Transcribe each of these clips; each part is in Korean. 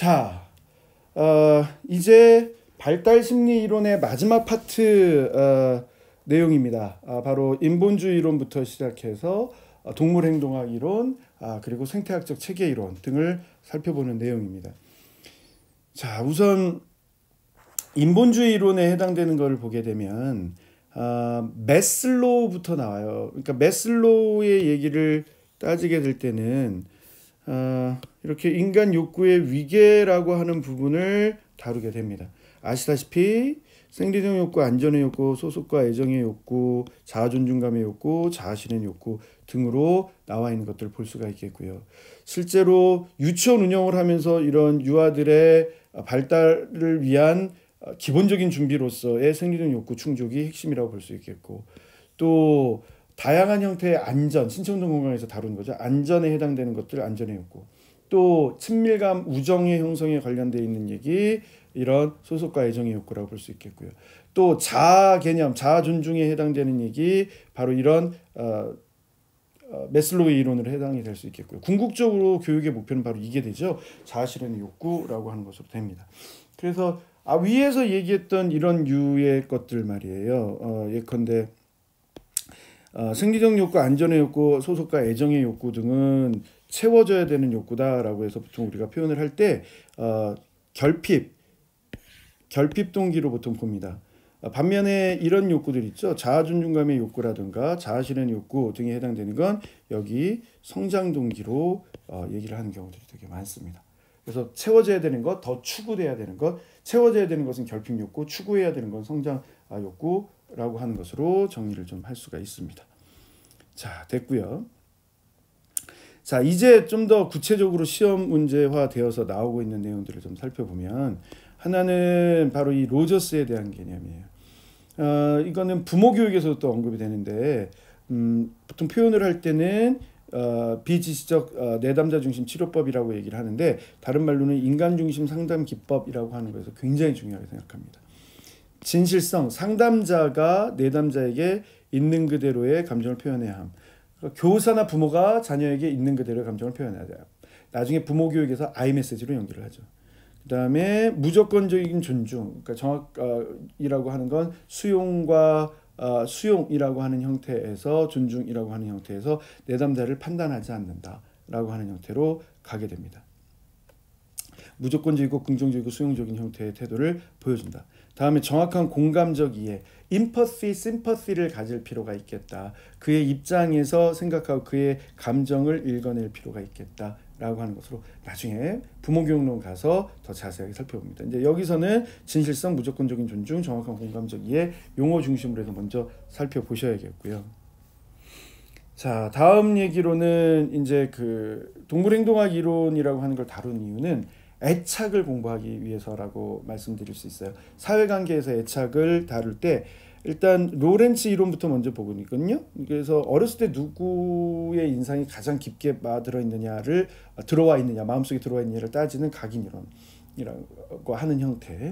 자, 이제 발달 심리 이론의 마지막 파트 내용입니다. 바로 인본주의 이론부터 시작해서 동물 행동학 이론, 그리고 생태학적 체계 이론 등을 살펴보는 내용입니다. 자, 우선 인본주의 이론에 해당되는 것을 보게 되면 매슬로우부터 나와요. 그러니까 매슬로우의 얘기를 따지게 될 때는 이렇게 인간 욕구의 위계라고 하는 부분을 다루게 됩니다. 아시다시피 생리적 욕구, 안전의 욕구, 소속과 애정의 욕구, 자아존중감의 욕구, 자아실현 욕구 등으로 나와 있는 것들을 볼 수가 있겠고요. 실제로 유치원 운영을 하면서 이런 유아들의 발달을 위한 기본적인 준비로서의 생리적 욕구 충족이 핵심이라고 볼 수 있겠고, 또 다양한 형태의 안전, 신청동 공간에서 다루는 거죠. 안전에 해당되는 것들, 안전의 욕구. 또 친밀감, 우정의 형성에 관련되어 있는 얘기, 이런 소속과 애정의 욕구라고 볼 수 있겠고요. 또 자아 개념, 자아 존중에 해당되는 얘기, 바로 이런 매슬로우의 이론으로 해당이 될 수 있겠고요. 궁극적으로 교육의 목표는 바로 이게 되죠. 자아 실현의 욕구라고 하는 것으로 됩니다. 그래서 위에서 얘기했던 이런 유의 것들 말이에요. 예컨대 생리적 욕구, 안전의 욕구, 소속과 애정의 욕구 등은 채워져야 되는 욕구다라고 해서 보통 우리가 표현을 할 때 결핍 동기로 보통 봅니다. 반면에 이런 욕구들 있죠. 자아 존중감의 욕구라든가 자아 실현 욕구 등에 해당되는 건 여기 성장 동기로 얘기를 하는 경우들이 되게 많습니다. 그래서 채워져야 되는 것, 더 추구돼야 되는 것, 채워져야 되는 것은 결핍 욕구, 추구해야 되는 건 성장 욕구라고 하는 것으로 정리를 좀 할 수가 있습니다. 자, 됐고요. 자, 이제 좀 더 구체적으로 시험 문제화 되어서 나오고 있는 내용들을 좀 살펴보면, 하나는 바로 이 로저스에 대한 개념이에요. 이거는 부모 교육에서도 또 언급이 되는데, 보통 표현을 할 때는 비지시적 내담자 중심 치료법이라고 얘기를 하는데, 다른 말로는 인간 중심 상담 기법이라고 하는 것에서 굉장히 중요하게 생각합니다. 진실성, 상담자가 내담자에게 있는 그대로의 감정을 표현해야 함. 교사나 부모가 자녀에게 있는 그대로의 감정을 표현해야 돼요. 나중에 부모 교육에서 아이메시지로 연결을 하죠. 그 다음에 무조건적인 존중, 그러니까 정확이라고 하는 건 수용이라고 하는 형태에서, 존중이라고 하는 형태에서 내담자를 판단하지 않는다라고 하는 형태로 가게 됩니다. 무조건적이고 긍정적이고 수용적인 형태의 태도를 보여준다. 다음에 정확한 공감적 이해, empathy, sympathy를 가질 필요가 있겠다. 그의 입장에서 생각하고 그의 감정을 읽어낼 필요가 있겠다라고 하는 것으로 나중에 부모교육론 가서 더 자세하게 살펴봅니다. 이제 여기서는 진실성, 무조건적인 존중, 정확한 공감적 이해, 용어 중심으로 해서 먼저 살펴보셔야겠고요. 자, 다음 얘기로는 이제 그 동물행동학 이론이라고 하는 걸 다룬 이유는 애착을 공부하기 위해서라고 말씀드릴 수 있어요. 사회관계에서 애착을 다룰 때 일단 로렌츠 이론부터 먼저 보거든요. 그래서 어렸을 때 누구의 인상이 가장 깊게 들어와 있느냐, 마음속에 들어와 있느냐를 따지는 각인 이론이라고 하는 형태.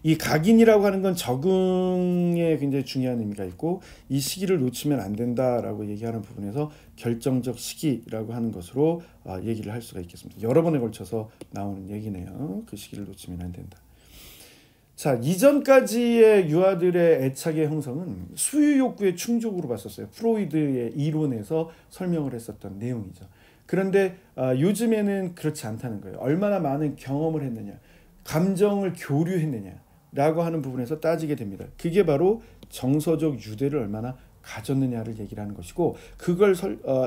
이 각인이라고 하는 건 적응에 굉장히 중요한 의미가 있고, 이 시기를 놓치면 안 된다라고 얘기하는 부분에서 결정적 시기라고 하는 것으로 얘기를 할 수가 있겠습니다. 여러 번에 걸쳐서 나오는 얘기네요. 그 시기를 놓치면 안 된다. 자, 이전까지의 유아들의 애착의 형성은 수유 욕구의 충족으로 봤었어요. 프로이드의 이론에서 설명을 했었던 내용이죠. 그런데 요즘에는 그렇지 않다는 거예요. 얼마나 많은 경험을 했느냐, 감정을 교류했느냐 라고 하는 부분에서 따지게 됩니다. 그게 바로 정서적 유대를 얼마나 가졌느냐를 얘기를 하는 것이고, 그걸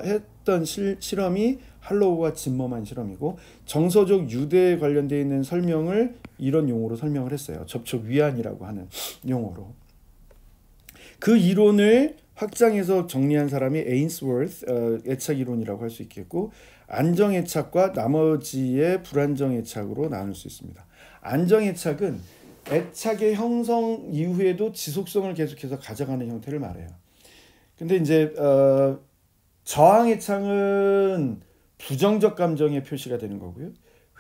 했던 실험이 할로우와 진머만 실험이고, 정서적 유대에 관련되어 있는 설명을 이런 용어로 설명을 했어요. 접촉 위안이라고 하는 용어로. 그 이론을 확장해서 정리한 사람이 에인스워스 애착 이론이라고 할 수 있겠고, 안정 애착과 나머지의 불안정 애착으로 나눌 수 있습니다. 안정 애착은 애착의 형성 이후에도 지속성을 계속해서 가져가는 형태를 말해요. 근데 이제 저항 애착은 부정적 감정의 표시가 되는 거고요.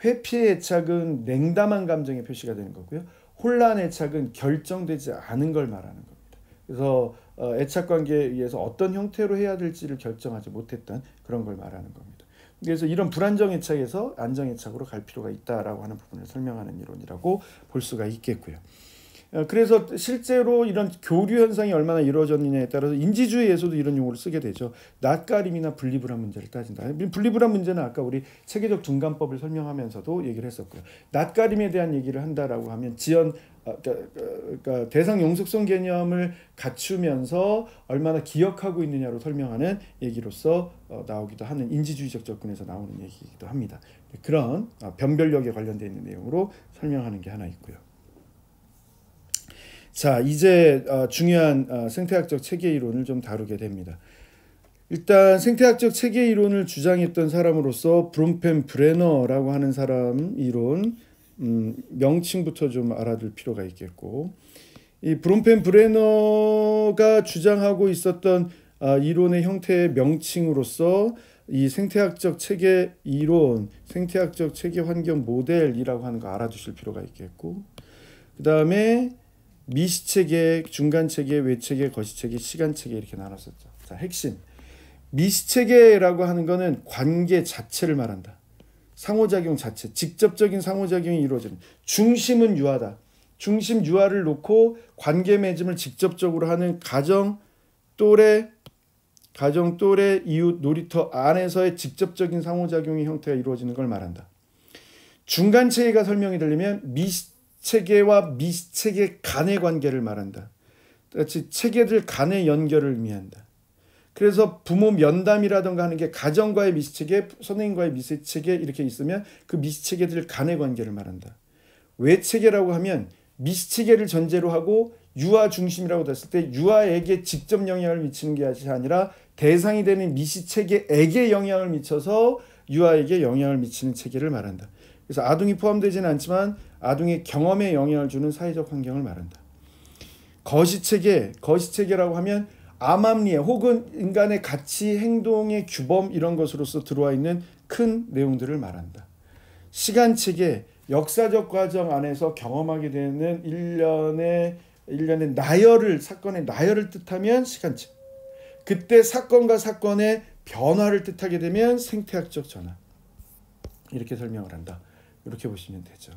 회피 애착은 냉담한 감정의 표시가 되는 거고요. 혼란 애착은 결정되지 않은 걸 말하는 겁니다. 그래서 애착 관계에 의해서 어떤 형태로 해야 될지를 결정하지 못했던 그런 걸 말하는 겁니다. 그래서 이런 불안정애착에서 안정애착으로 갈 필요가 있다라고 하는 부분을 설명하는 이론이라고 볼 수가 있겠고요. 그래서 실제로 이런 교류 현상이 얼마나 이루어졌느냐에 따라서 인지주의에서도 이런 용어를 쓰게 되죠. 낯가림이나 분리불안 문제를 따진다. 분리불안 문제는 아까 우리 체계적 둔감법을 설명하면서도 얘기를 했었고요. 낯가림에 대한 얘기를 한다라고 하면 그러니까 대상 용속성 개념을 갖추면서 얼마나 기억하고 있느냐로 설명하는 얘기로서 나오기도 하는 인지주의적 접근에서 나오는 얘기이기도 합니다. 그런 변별력에 관련되어 있는 내용으로 설명하는 게 하나 있고요. 자, 이제 중요한 생태학적 체계 이론을 좀 다루게 됩니다. 일단 생태학적 체계 이론을 주장했던 사람으로서 브롬펜 브레너라고 하는 사람 이론 명칭부터 좀 알아둘 필요가 있겠고, 이 브롬펜 브레너가 주장하고 있었던 이론의 형태의 명칭으로서 이 생태학적 체계 이론, 생태학적 체계 환경 모델이라고 하는 거 알아두실 필요가 있겠고, 그 다음에 미시체계, 중간체계, 외체계, 거시체계, 시간체계 이렇게 나눴었죠. 자, 핵심. 미시체계라고 하는 거는 관계 자체를 말한다. 상호작용 자체, 직접적인 상호작용이 이루어지는. 중심은 유아다. 중심 유아를 놓고 관계 맺음을 직접적으로 하는 가정, 또래, 이웃, 놀이터 안에서의 직접적인 상호작용의 형태가 이루어지는 걸 말한다. 중간체계가 설명이 되려면 미시체계와 미시체계 간의 관계를 말한다. 같이 체계들 간의 연결을 의미한다. 그래서 부모 면담이라든가 하는 게 가정과의 미시체계, 선생님과의 미시체계 이렇게 있으면 그 미시체계들 간의 관계를 말한다. 외체계라고 하면 미시체계를 전제로 하고 유아 중심이라고 됐을 때 유아에게 직접 영향을 미치는 게 아니라 대상이 되는 미시체계에게 영향을 미쳐서 유아에게 영향을 미치는 체계를 말한다. 그래서 아동이 포함되지는 않지만 아동의 경험에 영향을 주는 사회적 환경을 말한다. 거시체계라고 하면 암암리에 혹은 인간의 가치, 행동의 규범 이런 것으로서 들어와 있는 큰 내용들을 말한다. 시간체계, 역사적 과정 안에서 경험하게 되는 일련의 나열을, 사건의 나열을 뜻하면 시간체. 그때 사건과 사건의 변화를 뜻하게 되면 생태학적 전환. 이렇게 설명을 한다. 이렇게 보시면 되죠.